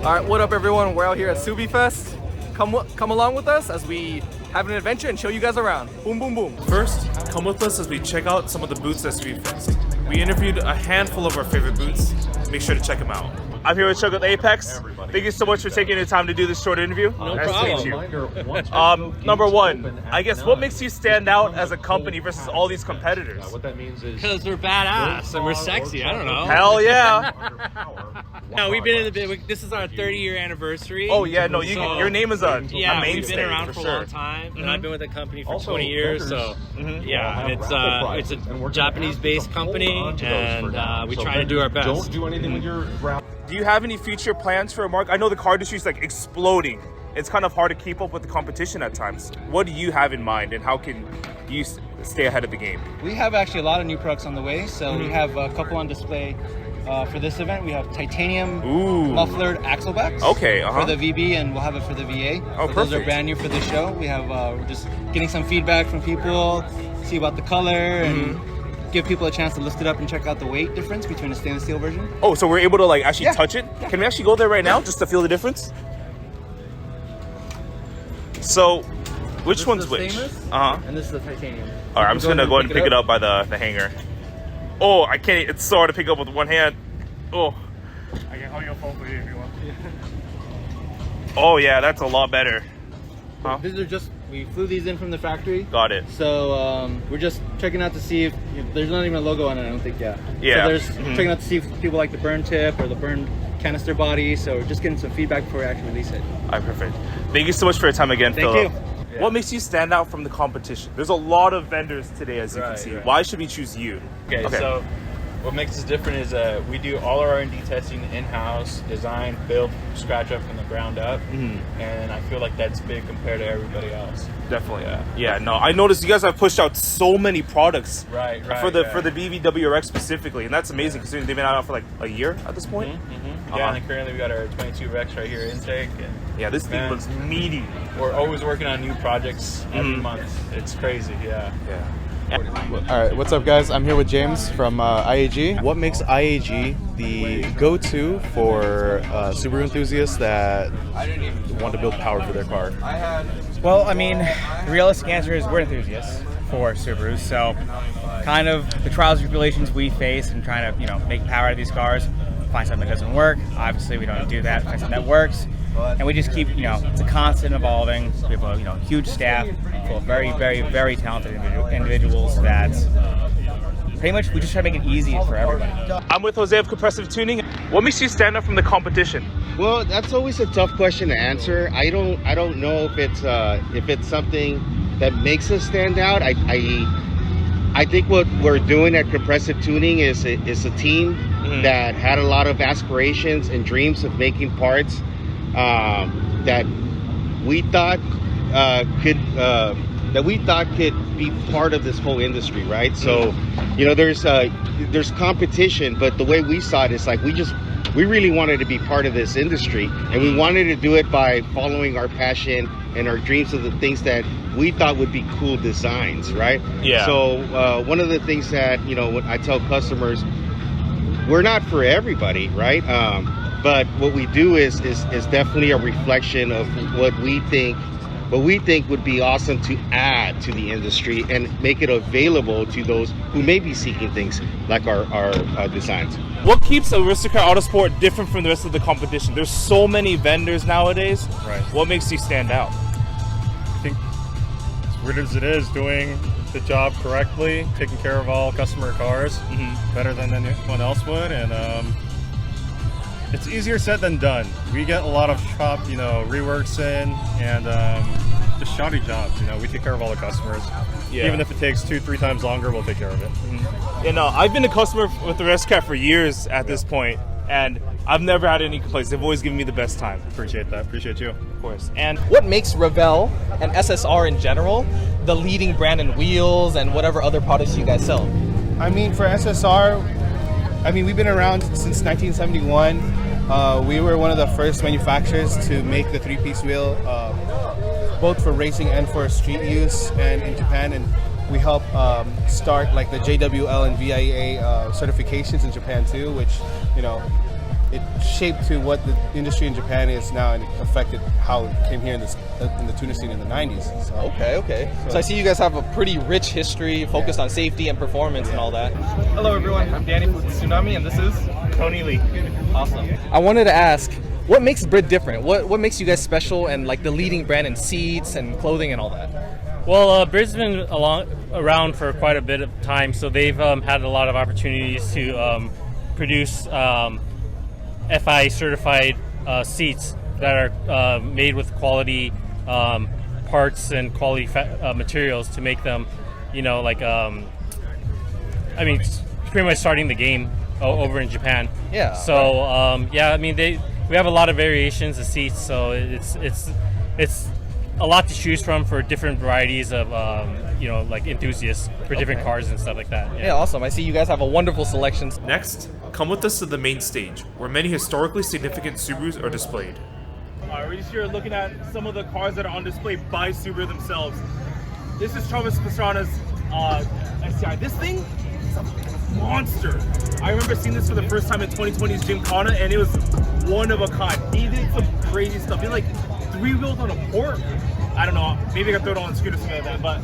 All right, what up everyone? We're out here at Subiefest. Come along with us as we have an adventure and show you guys around. Boom, boom, boom. First, come with us as we check out some of the booths at Subiefest. We interviewed a handful of our favorite booths. Make sure to check them out. I'm here with Chuck with Apex. Thank you so much for taking the time to do this short interview. No nice problem. to meet you. Number one, I guess what makes you stand out as a company versus all these competitors? What that means is because we're badass and we're sexy. I don't know. Hell yeah! No, we've been in the bit. This is our 30-year anniversry. Oh yeah, no, your name is a yeah, mainstay. we've been around for a long time, and I've been with the company for 20 years. So yeah, it's a Japanese-based company, and we try to do our best. Don't do anything with your brown. Do you have any future plans for a market? I know the car industry is like exploding. It's kind of hard to keep up with the competition at times. What do you have in mind, and how can you stay ahead of the game? We have actually a lot of new products on the way. So we have a couple on display for this event. We have titanium mufflered axle backs for the VB, and we'll have it for the VA. Oh, so those are brand new for the show. We have we're just getting some feedback from people, see about the color, and give people a chance to lift it up and check out the weight difference between the stainless steel version. Oh, so we're able to like actually touch it? Yeah. Can we actually go there right now just to feel the difference? So, which one's which? And this is the titanium. All right, I'm just gonna go ahead and pick it up by the hanger. Oh, I can't. It's so hard to pick up with one hand. Oh, I can hold your phone for you if you want. Oh yeah, that's a lot better. These are just, we flew these in from the factory. Got it. So we're just checking out to see if there's not even a logo on it, I don't think yet. Yeah. So there's checking out to see if people like the burn tip or the burn canister body. So we're just getting some feedback before we actually release it. All right, perfect. Thank you so much for your time again, Philip. Thank you. What makes you stand out from the competition? There's a lot of vendors today, as you can see. Why should we choose you? Okay, so what makes us different is we do all our R&D testing in-house, design, build, scratch up from the ground up, and I feel like that's big compared to everybody else. Definitely, yeah. No, I noticed you guys have pushed out so many products, for the BBWRX specifically, and that's amazing considering they've been out for like a year at this point. Yeah, and currently we got our 22 Rex right here intake, and yeah, this thing looks meaty. We're always working on new projects every month. It's crazy, yeah. Alright, what's up guys? I'm here with James from IAG. What makes IAG the go-to for Subaru enthusiasts that want to build power for their car? Well, I mean, the realistic answer is we're enthusiasts for Subarus. So kind of the trials and tribulations we face and trying to, make power out of these cars, find something that doesn't work. Obviously, we don't do that. Find something that works. And we just keep, it's a constant evolving. We have a, huge staff full of very, very, very talented individuals that pretty much we just try to make it easy for everybody. I'm with Jose of Compressive Tuning. What makes you stand out from the competition? Well, that's always a tough question to answer. I don't know if it's something that makes us stand out. I think what we're doing at Compressive Tuning is a team that had a lot of aspirations and dreams of making parts that we thought could be part of this whole industry, right? So, there's competition, but the way we saw it is like we really wanted to be part of this industry, and we wanted to do it by following our passion and our dreams of the things that we thought would be cool designs, right? Yeah. So one of the things that when I tell customers, we're not for everybody, right? But what we do is definitely a reflection of what we think would be awesome to add to the industry and make it available to those who may be seeking things like our designs. What keeps Aristocrat Autosport different from the rest of the competition? There's so many vendors nowadays. Right. What makes you stand out? I think, as weird as it is, doing the job correctly, taking care of all customer cars better than anyone else would, and it's easier said than done. We get a lot of shop, reworks in, and just shoddy jobs. We take care of all the customers. Yeah. Even if it takes 2-3 times longer, we'll take care of it. I've been a customer with the Aristocrat for years at this point, and I've never had any complaints. They've always given me the best time. Appreciate that. Appreciate you. Of course. And what makes Revell and SSR in general the leading brand in wheels and whatever other products you guys sell? I mean, for SSR, we've been around since 1971. We were one of the first manufacturers to make the 3-piece wheel, both for racing and for street use, and in Japan. And we help start like the JWL and VIA certifications in Japan too, which it shaped to what the industry in Japan is now, and it affected how it came here in the tuner scene in the 90s. So, Okay. So I see you guys have a pretty rich history focused on safety and performance and all that. Hello everyone, I'm Danny from Tsunami, and this is Tony Lee. Awesome. I wanted to ask, what makes Brit different? What makes you guys special and like the leading brand in seats and clothing and all that? Well, Brit's been around for quite a bit of time, so they've had a lot of opportunities to produce FI certified seats that are made with quality parts and quality materials to make them, pretty much starting the game over in Japan. Yeah. So we have a lot of variations of seats, so it's a lot to choose from for different varieties of enthusiasts for different cars and stuff like that. Yeah, awesome. I see you guys have a wonderful selection. Next, come with us to the main stage, where many historically significant Subarus are displayed. We're just here looking at some of the cars that are on display by Subaru themselves. This is Travis Pastrana's STI. This thing is a monster. I remember seeing this for the first time at 2020's Gymkhana, and it was one of a kind. He did some crazy stuff. He like 3-wheeled on a port. I don't know, maybe I could throw it on a scooter or something like that, but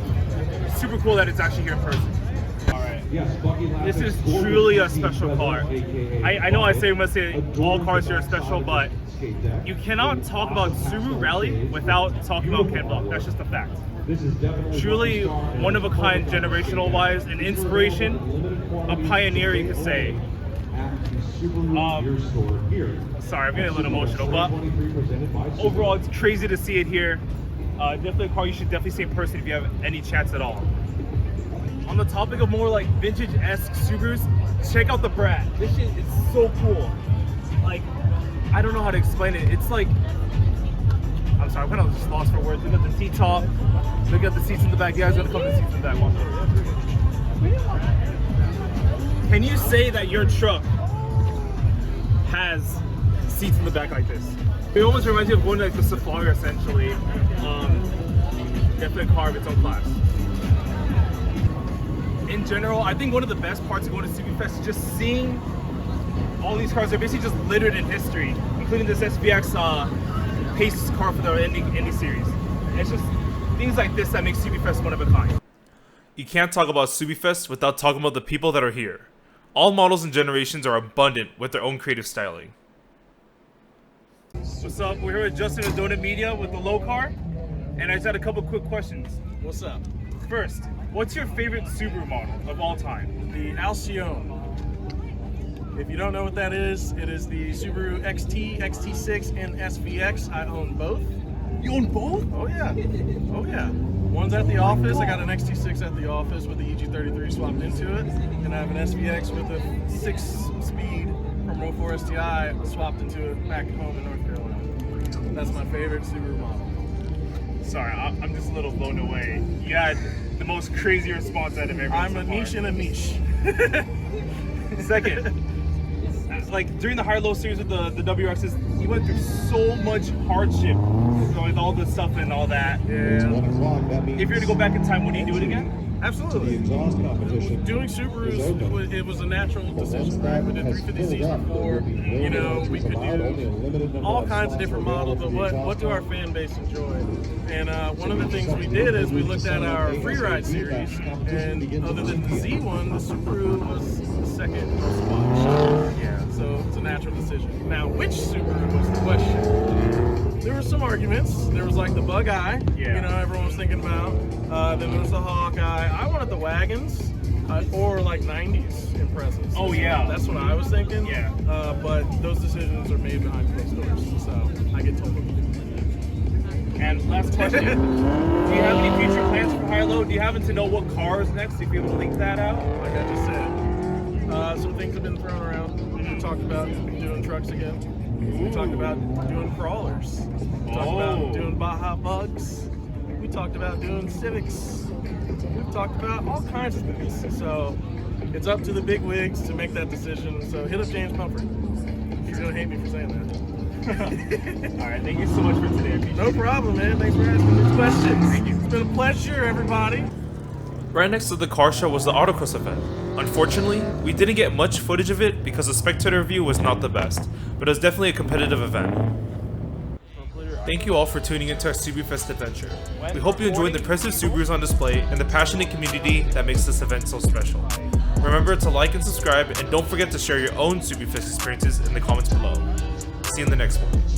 it's super cool that it's actually here in person. This is truly a special car. I know I must say all cars here are special, but you cannot talk about Subaru Rally without talking about Ken Block. That's just a fact. Truly one of a kind, generational wise, an inspiration, a pioneer, you could say. Sorry, I'm getting a little emotional, but overall it's crazy to see it here. Definitely a car you should definitely see in person if you have any chance at all. On the topic of more like vintage-esque Subarus, check out the Brat. This shit is so cool. Like, I don't know how to explain it. It's like, I'm sorry, I'm kind of just lost for words. Look at the seat top. Look at the seats in the back. You guys gonna come to the seats in the back. Can you say that your truck has seats in the back like this? It almost reminds you of going to like the Safari, essentially. Definitely a car of its own class. In general, I think one of the best parts of going to Subiefest is just seeing all these cars. They're basically just littered in history, including this SVX pace car for the Indy series. And it's just things like this that make Subiefest one of a kind. You can't talk about Subiefest without talking about the people that are here. All models and generations are abundant with their own creative styling. What's up? We're here with Justin and Donut Media with the low car, and I just had a couple quick questions. What's up? First, what's your favorite Subaru model of all time? The Alcyon. If you don't know what that is, it is the Subaru XT, XT6, and SVX. I own both. You own both? Oh yeah. Oh yeah. One's at the office. I got an XT6 at the office with the EG33 swapped into it, and I have an SVX with a 6-speed from 04 STI swapped into it back home in North Carolina. That's my favorite Subaru model. Sorry, I'm just a little blown away. You had the most crazy response out of everyone. I'm a niche in a niche. Second, like during the high-low series with the WRXs, you went through so much hardship with all the stuff and all that. Yeah. If you were to go back in time, would you do it again? Absolutely. Doing Subarus, it was a natural decision, right? We did 350Cs before, you know, we could do all kinds of different models, but what do our fan base enjoy? And one of the things we did is we looked at our Freeride series, and other than the Z1, the Subaru was the second most watched. Yeah, so it's a natural decision. Now, which Subaru was the question? There were some arguments. There was like the Bug Eye, you know, everyone was thinking about. Then there was the Hawkeye. I wanted the wagons or like 90s Imprezas. Oh yeah, that's what I was thinking. Yeah. But those decisions are made behind closed doors, so I get told. And last question: do you have any future plans for high-low? Do you happen to know what car is next? If you able to link that out? Like I just said, some things have been thrown around. We talked about doing trucks again. We talked about doing crawlers. We talked about doing Baja Bugs. We talked about doing Civics. We've talked about all kinds of things. So it's up to the big wigs to make that decision. So hit up James Comfort. You're gonna hate me for saying that. All right, thank you so much for today. No problem, man. Thanks for asking these questions. Thank you. It's been a pleasure, everybody. Right next to the car show was the autocross event. Unfortunately, we didn't get much footage of it because the spectator view was not the best, but it was definitely a competitive event. Thank you all for tuning into our Subiefest adventure. We hope you enjoyed the impressive Subarus on display and the passionate community that makes this event so special. Remember to like and subscribe, and don't forget to share your own Subiefest experiences in the comments below. See you in the next one.